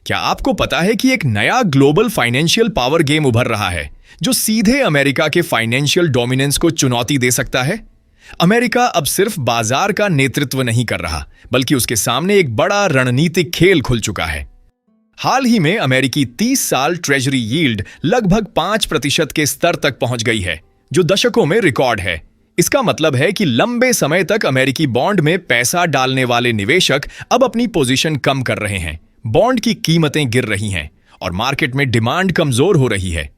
क्या आपको पता है कि एक नया ग्लोबल फाइनेंशियल पावर गेम उभर रहा है जो सीधे अमेरिका के फाइनेंशियल डोमिनेंस को चुनौती दे सकता है? अमेरिका अब सिर्फ बाजार का नेतृत्व नहीं कर रहा, बल्कि उसके सामने एक बड़ा रणनीतिक खेल खुल चुका है। हाल ही में अमेरिकी 30 साल ट्रेजरी यील्ड लगभग 5% के स्तर तक पहुंच गई है, जो दशकों में रिकॉर्ड है। इसका मतलब है कि लंबे समय तक अमेरिकी बॉन्ड में पैसा डालने वाले निवेशक अब अपनी पोजीशन कम कर रहे हैं। बॉन्ड की कीमतें गिर रही हैं और मार्केट में डिमांड कमजोर हो रही है।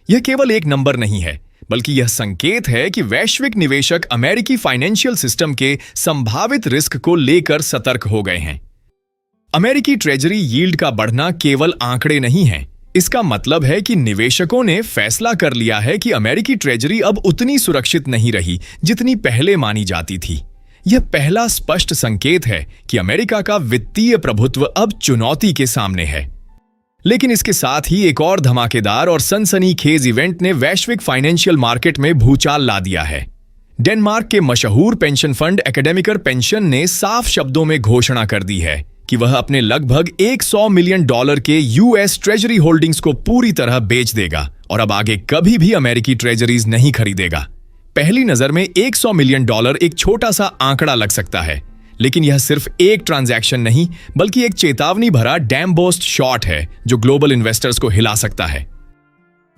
यह केवल एक नंबर नहीं है, बल्कि यह संकेत है कि वैश्विक निवेशक अमेरिकी फाइनेंशियल सिस्टम के संभावित रिस्क को लेकर सतर्क हो गए हैं। अमेरिकी ट्रेजरी यील्ड का बढ़ना केवल आंकड़े नहीं है। इसका मतलब है कि निवेशकों ने फैसला कर लिया है कि अमेरिकी ट्रेजरी अब उतनी सुरक्षित नहीं रही जितनी पहले मानी जाती थी। यह पहला स्पष्ट संकेत है कि अमेरिका का वित्तीय प्रभुत्व अब चुनौती के सामने है। लेकिन इसके साथ ही एक और धमाकेदार और सनसनीखेज इवेंट ने वैश्विक फाइनेंशियल मार्केट में भूचाल ला दिया है। डेनमार्क के मशहूर पेंशन फंड एकेडेमिकर पेंशन ने साफ शब्दों में घोषणा कर दी है कि वह अपने लगभग $100 मिलियन के यूएस ट्रेजरी होल्डिंग्स को पूरी तरह बेच देगा और अब आगे कभी भी अमेरिकी ट्रेजरीज नहीं खरीदेगा। पहली नजर में $100 मिलियन एक छोटा सा आंकड़ा लग सकता है, लेकिन यह सिर्फ एक ट्रांजैक्शन नहीं, बल्कि एक चेतावनी भरा डैम-बोस्ट शॉट है जो ग्लोबल इन्वेस्टर्स को हिला सकता है।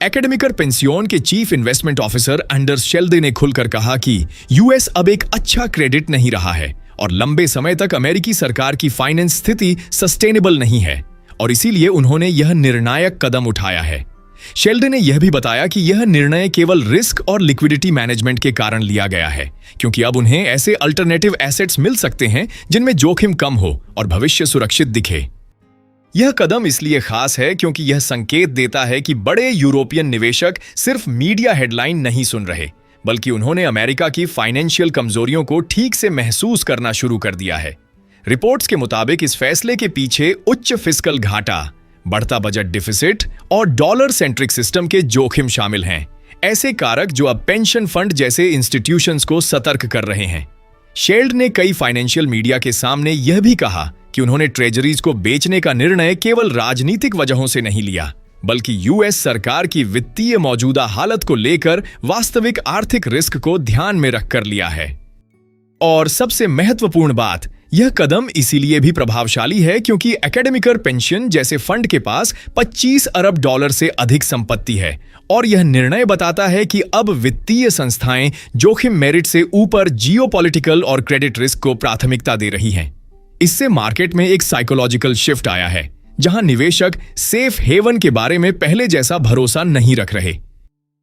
एकेडेमिकर पेंसियोन के chief investment officer Anders Shelde ने खुलकर कहा कि यूएस अब एक अच्छा क्रेडिट नहीं रहा है और लंबे समय तक अमेरिकी सरकार की फाइनेंस स्थिति सस्टेनेबल नहीं है, और इसीलिए उन्होंने यह निर्णायक कदम उठाया है। शेल्डे ने यह भी बताया कि यह निर्णय केवल रिस्क और लिक्विडिटी मैनेजमेंट के कारण लिया गया है, क्योंकि अब उन्हें ऐसे अल्टरनेटिव एसेट्स मिल सकते हैं जिनमें जोखिम कम हो और भविष्य सुरक्षित दिखे। यह कदम इसलिए खास है क्योंकि यह संकेत देता है कि बड़े यूरोपियन निवेशक सिर्फ मीडिया हेडलाइन नहीं सुन रहे, बल्कि उन्होंने अमेरिका की फाइनेंशियल कमजोरियों को ठीक से महसूस करना शुरू कर दिया है। रिपोर्ट्स के मुताबिक इस फैसले के पीछे उच्च फिस्कल घाटा, बढ़ता बजट डिफिसिट और डॉलर सेंट्रिक सिस्टम के जोखिम शामिल हैं, ऐसे कारक जो अब पेंशन फंड जैसे इंस्टीट्यूशंस को सतर्क कर रहे हैं। शेल्ड ने कई फाइनेंशियल मीडिया के सामने यह भी कहा कि उन्होंने ट्रेजरीज को बेचने का निर्णय केवल राजनीतिक वजहों से नहीं लिया, बल्कि यूएस सरकार की वित्तीय मौजूदा हालत को लेकर वास्तविक आर्थिक रिस्क को ध्यान में रखकर लिया है। और सबसे महत्वपूर्ण बात, यह कदम इसीलिए भी प्रभावशाली है क्योंकि एकेडेमिकर पेंशन जैसे फंड के पास $25 अरब से अधिक संपत्ति है, और यह निर्णय बताता है कि अब वित्तीय संस्थाएं जोखिम मेरिट से ऊपर जियोपॉलिटिकल और क्रेडिट रिस्क को प्राथमिकता दे रही हैं। इससे मार्केट में एक साइकोलॉजिकल शिफ्ट आया है, जहां निवेशक सेफ हेवन के बारे में पहले जैसा भरोसा नहीं रख रहे।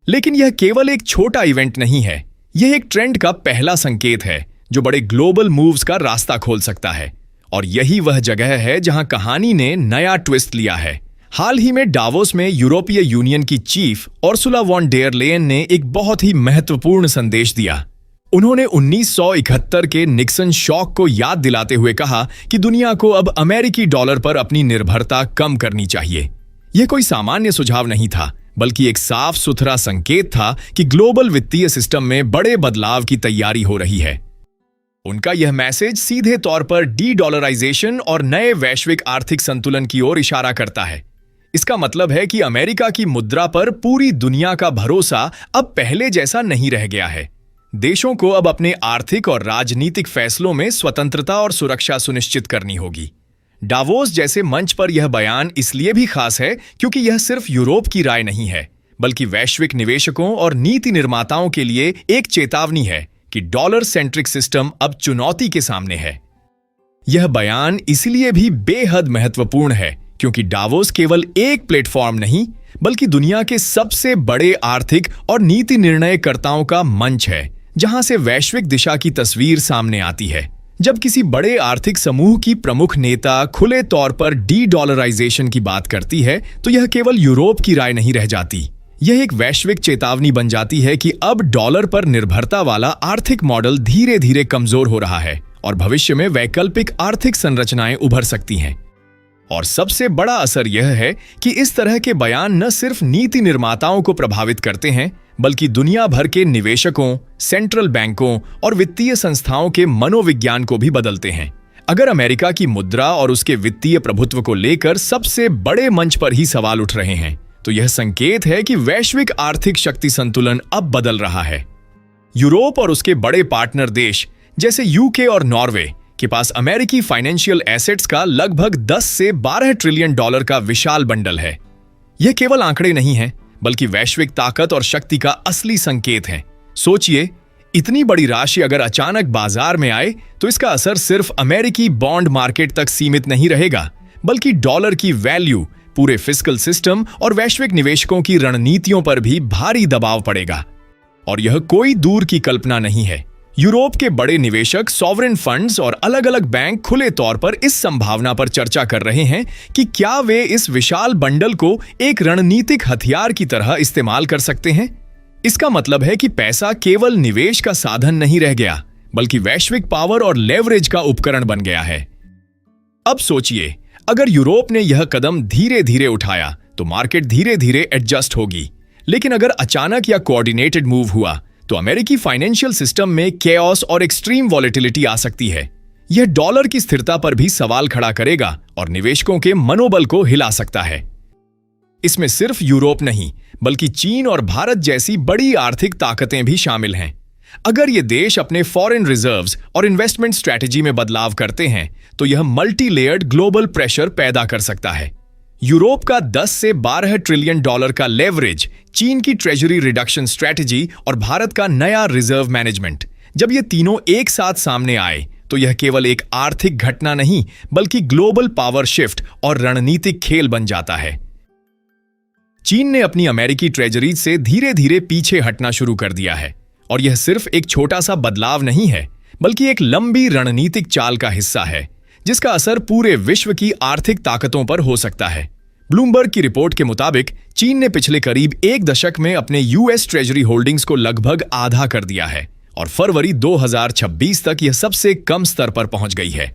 लेकिन यह केवल एक छोटा इवेंट नहीं है, यह एक ट्रेंड का पहला संकेत है जो बड़े ग्लोबल मूव्स का रास्ता खोल सकता है। और यही वह जगह है जहां कहानी ने नया ट्विस्ट लिया है। हाल ही में डावोस में यूरोपीय यूनियन की chief Ursula von der Leyen ने एक बहुत ही महत्वपूर्ण संदेश दिया। उन्होंने 1971 के निक्सन शॉक को याद दिलाते हुए कहा कि दुनिया को अब अमेरिकी डॉलर पर अपनी निर्भरता कम करनी चाहिए। यह कोई सामान्य सुझाव नहीं था, बल्कि एक साफ सुथरा संकेत था कि ग्लोबल वित्तीय सिस्टम में बड़े बदलाव की तैयारी हो रही है। उनका यह मैसेज सीधे तौर पर डी-डॉलराइजेशन और नए वैश्विक आर्थिक संतुलन की ओर इशारा करता है। इसका मतलब है कि अमेरिका की मुद्रा पर पूरी दुनिया का भरोसा अब पहले जैसा नहीं रह गया है। देशों को अब अपने आर्थिक और राजनीतिक फैसलों में स्वतंत्रता और सुरक्षा सुनिश्चित करनी होगी। डावोस जैसे मंच पर यह बयान इसलिए भी खास है क्योंकि यह सिर्फ यूरोप की राय नहीं है, बल्कि वैश्विक निवेशकों और नीति निर्माताओं के लिए एक चेतावनी है कि डॉलर सेंट्रिक सिस्टम अब चुनौती के सामने है। यह बयान इसलिए भी बेहद महत्वपूर्ण है क्योंकि डावोस केवल एक प्लेटफॉर्म नहीं, बल्कि दुनिया के सबसे बड़े आर्थिक और नीति निर्णयकर्ताओं का मंच है, जहां से वैश्विक दिशा की तस्वीर सामने आती है। जब किसी बड़े आर्थिक समूह की प्रमुख नेता खुले तौर पर डी-डॉलराइजेशन की बात करती है, तो यह केवल यूरोप की राय नहीं रह जाती। यह एक वैश्विक चेतावनी बन जाती है कि अब डॉलर पर निर्भरता वाला आर्थिक मॉडल धीरे धीरे कमजोर हो रहा है और भविष्य में वैकल्पिक आर्थिक संरचनाएं उभर सकती हैं। और सबसे बड़ा असर यह है कि इस तरह के बयान न सिर्फ नीति निर्माताओं को प्रभावित करते हैं, बल्कि दुनिया भर के निवेशकों, सेंट्रल बैंकों और वित्तीय संस्थाओं के मनोविज्ञान को भी बदलते हैं। अगर अमेरिका की मुद्रा और उसके वित्तीय प्रभुत्व को लेकर सबसे बड़े मंच पर ही सवाल उठ रहे हैं, तो यह संकेत है कि वैश्विक आर्थिक शक्ति संतुलन अब बदल रहा है। यूरोप और उसके बड़े पार्टनर देश जैसे यूके और नॉर्वे के पास अमेरिकी फाइनेंशियल एसेट्स का लगभग 10 से 12 ट्रिलियन डॉलर का विशाल बंडल है। यह केवल आंकड़े नहीं हैं, बल्कि वैश्विक ताकत और शक्ति का असली संकेत है। सोचिए, इतनी बड़ी राशि अगर अचानक बाजार में आए तो इसका असर सिर्फ अमेरिकी बॉन्ड मार्केट तक सीमित नहीं रहेगा, बल्कि डॉलर की वैल्यू, पूरे फिस्कल सिस्टम और वैश्विक निवेशकों की रणनीतियों पर भी भारी दबाव पड़ेगा। और यह कोई दूर की कल्पना नहीं है। यूरोप के बड़े निवेशक, सॉवरेन फंड्स और अलग अलग बैंक खुले तौर पर इस संभावना पर चर्चा कर रहे हैं कि क्या वे इस विशाल बंडल को एक रणनीतिक हथियार की तरह इस्तेमाल कर सकते हैं। इसका मतलब है कि पैसा केवल निवेश का साधन नहीं रह गया, बल्कि वैश्विक पावर और लेवरेज का उपकरण बन गया है। अब सोचिए, अगर यूरोप ने यह कदम धीरे धीरे उठाया तो मार्केट धीरे धीरे एडजस्ट होगी, लेकिन अगर अचानक या कोऑर्डिनेटेड मूव हुआ तो अमेरिकी फाइनेंशियल सिस्टम में केओस और एक्सट्रीम वॉलेटिलिटी आ सकती है। यह डॉलर की स्थिरता पर भी सवाल खड़ा करेगा और निवेशकों के मनोबल को हिला सकता है। इसमें सिर्फ यूरोप नहीं, बल्कि चीन और भारत जैसी बड़ी आर्थिक ताकतें भी शामिल हैं। अगर ये देश अपने फॉरेन रिजर्व्स और इन्वेस्टमेंट स्ट्रैटेजी में बदलाव करते हैं तो यह मल्टी लेयर्ड ग्लोबल प्रेशर पैदा कर सकता है। यूरोप का 10 से 12 ट्रिलियन डॉलर का लेवरेज, चीन की ट्रेजरी रिडक्शन स्ट्रैटेजी और भारत का नया रिजर्व मैनेजमेंट, जब ये तीनों एक साथ सामने आए तो यह केवल एक आर्थिक घटना नहीं, बल्कि ग्लोबल पावर शिफ्ट और रणनीतिक खेल बन जाता है। चीन ने अपनी अमेरिकी ट्रेजरी से धीरे धीरे पीछे हटना शुरू कर दिया है, और यह सिर्फ एक छोटा सा बदलाव नहीं है, बल्कि एक लंबी रणनीतिक चाल का हिस्सा है जिसका असर पूरे विश्व की आर्थिक ताकतों पर हो सकता है। ब्लूमबर्ग की रिपोर्ट के मुताबिक चीन ने पिछले करीब एक दशक में अपने यूएस ट्रेजरी होल्डिंग्स को लगभग आधा कर दिया है, और फरवरी 2026 तक यह सबसे कम स्तर पर पहुंच गई है।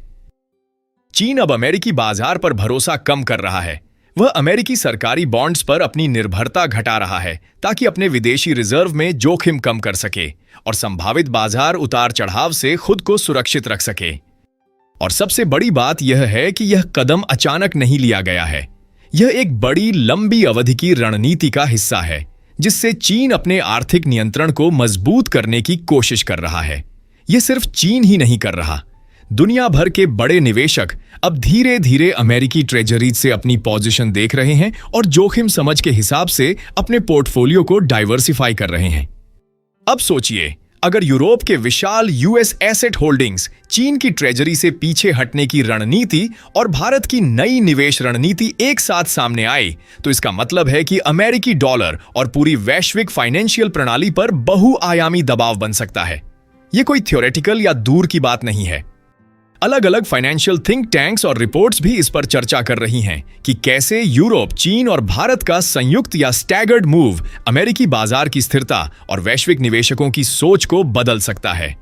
चीन अब अमेरिकी बाजार पर भरोसा कम कर रहा है। वह अमेरिकी सरकारी बॉन्ड्स पर अपनी निर्भरता घटा रहा है ताकि अपने विदेशी रिजर्व में जोखिम कम कर सके और संभावित बाजार उतार चढ़ाव से खुद को सुरक्षित रख सके। और सबसे बड़ी बात यह है कि यह कदम अचानक नहीं लिया गया है। यह एक बड़ी लंबी अवधि की रणनीति का हिस्सा है जिससे चीन अपने आर्थिक नियंत्रण को मजबूत करने की कोशिश कर रहा है। यह सिर्फ चीन ही नहीं कर रहा, दुनिया भर के बड़े निवेशक अब धीरे धीरे अमेरिकी ट्रेजरीज से अपनी पोजीशन देख रहे हैं और जोखिम समझ के हिसाब से अपने पोर्टफोलियो को डाइवर्सिफाई कर रहे हैं। अब सोचिए, अगर यूरोप के विशाल यूएस एसेट होल्डिंग्स, चीन की ट्रेजरी से पीछे हटने की रणनीति और भारत की नई निवेश रणनीति एक साथ सामने आए, तो इसका मतलब है कि अमेरिकी डॉलर और पूरी वैश्विक फाइनेंशियल प्रणाली पर बहुआयामी दबाव बन सकता है। यह कोई थ्योरेटिकल या दूर की बात नहीं है। अलग अलग फाइनेंशियल थिंक टैंक्स और रिपोर्ट्स भी इस पर चर्चा कर रही हैं कि कैसे यूरोप, चीन और भारत का संयुक्त या स्टैगर्ड मूव अमेरिकी बाजार की स्थिरता और वैश्विक निवेशकों की सोच को बदल सकता है।